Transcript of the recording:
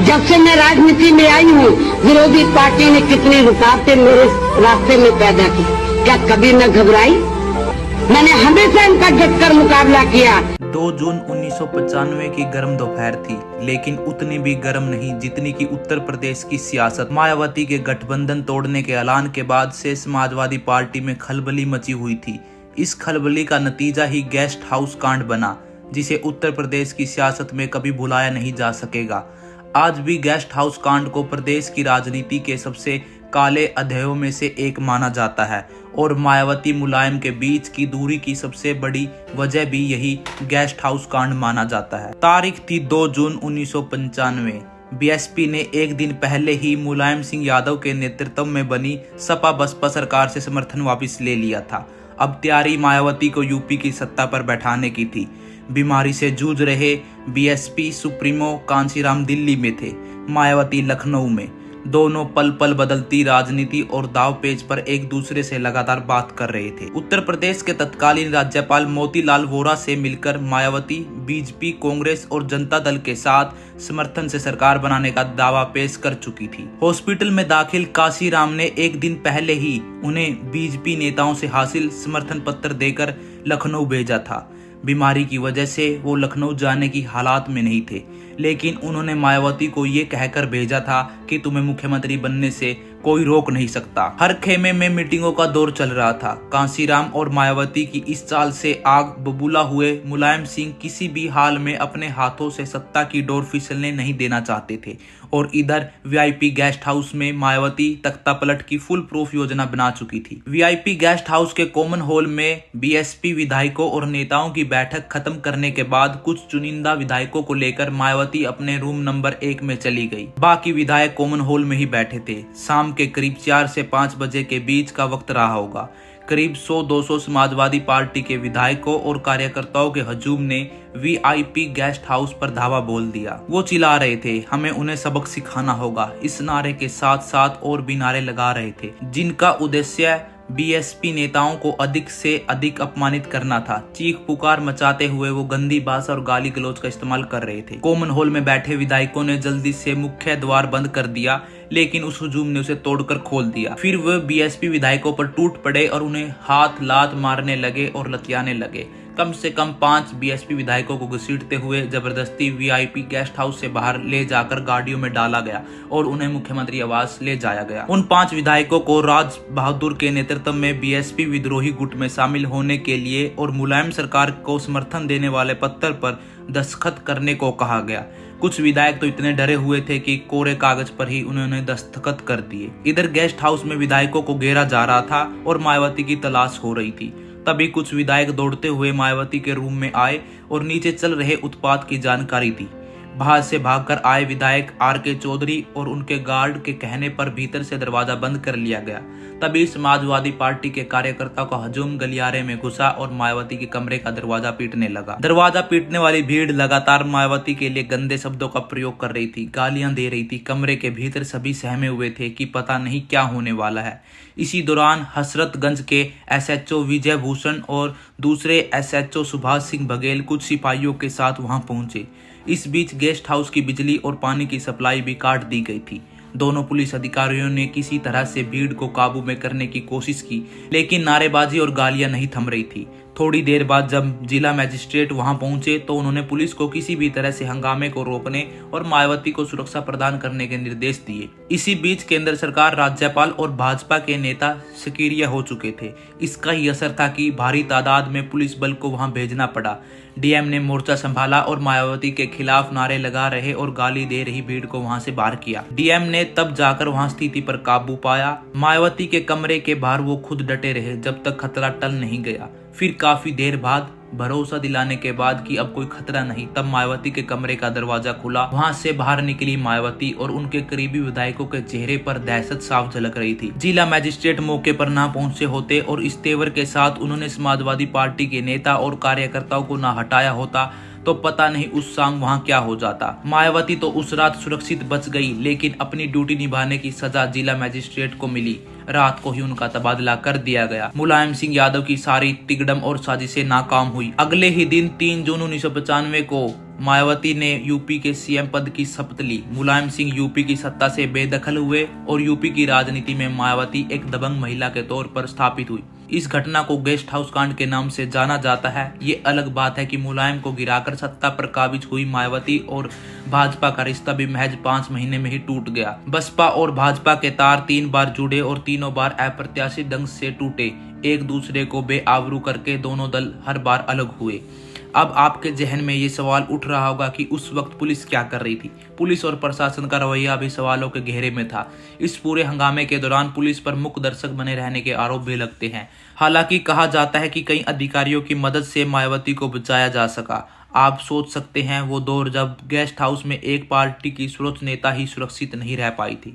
जब से मैं राजनीति में आई हूँ, विरोधी पार्टी ने कितनी रुकावटें मेरे रास्ते में पैदा की, क्या कभी न घबराई? मैंने हमेशा इनका डटकर मुकाबला किया। 2 जून 1995 की गर्म दोपहर थी, लेकिन उतनी भी गर्म नहीं जितनी कि उत्तर प्रदेश की सियासत। मायावती के गठबंधन तोड़ने के ऐलान के बाद से समाजवादी पार्टी में खलबली मची हुई थी। इस खलबली का नतीजा ही गेस्ट हाउस कांड बना, जिसे उत्तर प्रदेश की सियासत में कभी भुलाया नहीं जा सकेगा। आज भी गेस्ट हाउस कांड को प्रदेश की राजनीति के सबसे काले अध्यायों में से एक माना जाता है और मायावती मुलायम के बीच की दूरी की सबसे बड़ी वजह भी यही गेस्ट हाउस कांड माना जाता है। तारीख थी 2 जून 1995। बीएसपी ने एक दिन पहले ही मुलायम सिंह यादव के नेतृत्व में बनी सपा बसपा सरकार से समर्थन वापस ले लिया था। अब तैयारी मायावती को यूपी की सत्ता पर बैठाने की थी। बीमारी से जूझ रहे बीएसपी सुप्रीमो कांशीराम दिल्ली में थे, मायावती लखनऊ में। दोनों पल पल बदलती राजनीति और दावपेच पर एक दूसरे से लगातार बात कर रहे थे। उत्तर प्रदेश के तत्कालीन राज्यपाल मोतीलाल वोरा से मिलकर मायावती बीजेपी, कांग्रेस और जनता दल के साथ समर्थन से सरकार बनाने का दावा पेश कर चुकी थी। हॉस्पिटल में दाखिल कांशीराम ने एक दिन पहले ही उन्हें बीजेपी नेताओं से हासिल समर्थन पत्र देकर लखनऊ भेजा था। बीमारी की वजह से वो लखनऊ जाने की हालात में नहीं थे, लेकिन उन्होंने मायावती को ये कहकर भेजा था कि तुम्हें मुख्यमंत्री बनने से कोई रोक नहीं सकता। हर खेमे में मीटिंगों का दौर चल रहा था। कांशीराम और मायावती की इस चाल से आग बबूला हुए मुलायम सिंह किसी भी हाल में अपने हाथों से सत्ता की डोर फिसलने नहीं देना चाहते थे और इधर वीआईपी गेस्ट हाउस में मायावती तख्ता पलट की फुल प्रूफ योजना बना चुकी थी। वीआईपी गेस्ट हाउस के कॉमन हॉल में बीएसपी विधायकों और नेताओं की बैठक खत्म करने के बाद कुछ चुनिंदा विधायकों को लेकर मायावती अपने रूम नंबर 1 में चली गई। बाकी विधायक कॉमन हॉल में ही बैठे थे। शाम के करीब 4 से 5 बजे के बीच का वक्त रहा होगा। करीब 100-200 समाजवादी पार्टी के विधायकों और कार्यकर्ताओं के हजूम ने वीआईपी गेस्ट हाउस पर धावा बोल दिया। वो चिल्ला रहे थे, हमें उन्हें सबक सिखाना होगा। इस नारे के साथ साथ और भी नारे लगा रहे थे, जिनका उद्देश्य बीएसपी नेताओं को अधिक से अधिक अपमानित करना था। चीख पुकार मचाते हुए वो गंदी भाषा और गाली गलौज का इस्तेमाल कर रहे थे। कॉमन हॉल में बैठे विधायकों ने जल्दी से मुख्य द्वार बंद कर दिया, लेकिन उस हुजूम ने उसे तोड़कर खोल दिया। फिर वह बीएसपी विधायकों पर टूट पड़े और उन्हें हाथ लात मारने लगे और लतियाने लगे। कम से कम 5 बीएसपी विधायकों को घसीटते हुए जबरदस्ती वीआईपी गेस्ट हाउस से बाहर ले जाकर गाड़ियों में डाला गया और उन्हें मुख्यमंत्री आवास ले जाया गया। उन 5 विधायकों को राज बहादुर के नेतृत्व में बीएसपी विद्रोही गुट में शामिल होने के लिए और मुलायम सरकार को समर्थन देने वाले पत्र पर दस्तखत करने को कहा गया। कुछ विधायक तो इतने डरे हुए थे कि कोरे कागज पर ही उन्होंने दस्तखत कर दिए। इधर गेस्ट हाउस में विधायकों को घेरा जा रहा था और मायावती की तलाश हो रही थी। तभी कुछ विधायक दौड़ते हुए मायावती के रूम में आए और नीचे चल रहे उत्पात की जानकारी दी। बाहर से भागकर आए विधायक आर.के. चौधरी और उनके गार्ड के कहने पर भीतर से दरवाजा बंद कर लिया गया। तभी समाजवादी पार्टी के कार्यकर्ताओं का हजूम गलियारे में घुसा और मायावती के कमरे का दरवाजा पीटने लगा। दरवाजा पीटने वाली भीड़ लगातार मायावती के लिए गंदे शब्दों का प्रयोग कर रही थी, गालियां दे रही थी। कमरे के भीतर सभी सहमे हुए थे कि पता नहीं क्या होने वाला है। इसी दौरान हसरतगंज के एसएचओ विजय भूषण और दूसरे एसएचओ सुभाष सिंह बघेल कुछ सिपाहियों के साथ वहां पहुंचे। इस बीच गेस्ट हाउस की बिजली और पानी की सप्लाई भी काट दी गई थी। दोनों पुलिस अधिकारियों ने किसी तरह से भीड़ को काबू में करने की कोशिश की, लेकिन नारेबाजी और गालियां नहीं थम रही थी। थोड़ी देर बाद जब जिला मजिस्ट्रेट वहां पहुंचे तो उन्होंने पुलिस को किसी भी तरह से हंगामे को रोकने और मायावती को सुरक्षा प्रदान करने के निर्देश दिए। इसी बीच केंद्र सरकार, राज्यपाल और भाजपा के नेता सक्रिय हो चुके थे। इसका ही असर था कि भारी तादाद में पुलिस बल को वहां भेजना पड़ा। डीएम ने मोर्चा संभाला और मायावती के खिलाफ नारे लगा रहे और गाली दे रही भीड़ को वहां से बाहर किया। डीएम ने तब जाकर वहां स्थिति पर काबू पाया। मायावती के कमरे के बाहर वो खुद डटे रहे जब तक खतरा टल नहीं गया। फिर काफी देर बाद भरोसा दिलाने के बाद कि अब कोई खतरा नहीं, तब मायावती के कमरे का दरवाजा खुला। वहां से बाहर निकली मायावती और उनके करीबी विधायकों के चेहरे पर दहशत साफ झलक रही थी। जिला मजिस्ट्रेट मौके पर ना पहुंचे होते और इस तेवर के साथ उन्होंने समाजवादी पार्टी के नेता और कार्यकर्ताओं को ना हटाया होता तो पता नहीं उस शाम वहां क्या हो जाता। मायावती तो उस रात सुरक्षित बच गई, लेकिन अपनी ड्यूटी निभाने की सजा जिला मजिस्ट्रेट को मिली। रात को ही उनका तबादला कर दिया गया। मुलायम सिंह यादव की सारी तिगड़म और साजिशें नाकाम हुई। अगले ही दिन 3 जून 1995 को मायावती ने यूपी के सीएम पद की शपथ ली। मुलायम सिंह यूपी की सत्ता से बेदखल हुए और यूपी की राजनीति में मायावती एक दबंग महिला के तौर पर स्थापित हुई। इस घटना को गेस्ट हाउस कांड के नाम से जाना जाता है। ये अलग बात है कि मुलायम को गिराकर सत्ता पर काबिज हुई मायावती और भाजपा का रिश्ता भी महज 5 महीने में ही टूट गया। बसपा और भाजपा के तार 3 बार जुड़े और तीनों बार अप्रत्याशित ढंग से टूटे। एक दूसरे को बेआबरू करके दोनों दल हर बार अलग हुए। अब आपके जहन में ये सवाल उठ रहा होगा कि उस वक्त पुलिस क्या कर रही थी। पुलिस और प्रशासन का रवैया भी सवालों के घेरे में था। इस पूरे हंगामे के दौरान पुलिस पर मुख्य दर्शक बने रहने के आरोप भी लगते हैं। हालांकि कहा जाता है कि कई अधिकारियों की मदद से मायावती को बचाया जा सका। आप सोच सकते हैं वो दौर जब गेस्ट हाउस में एक पार्टी की सर्वोच्च नेता ही सुरक्षित नहीं रह पाई थी।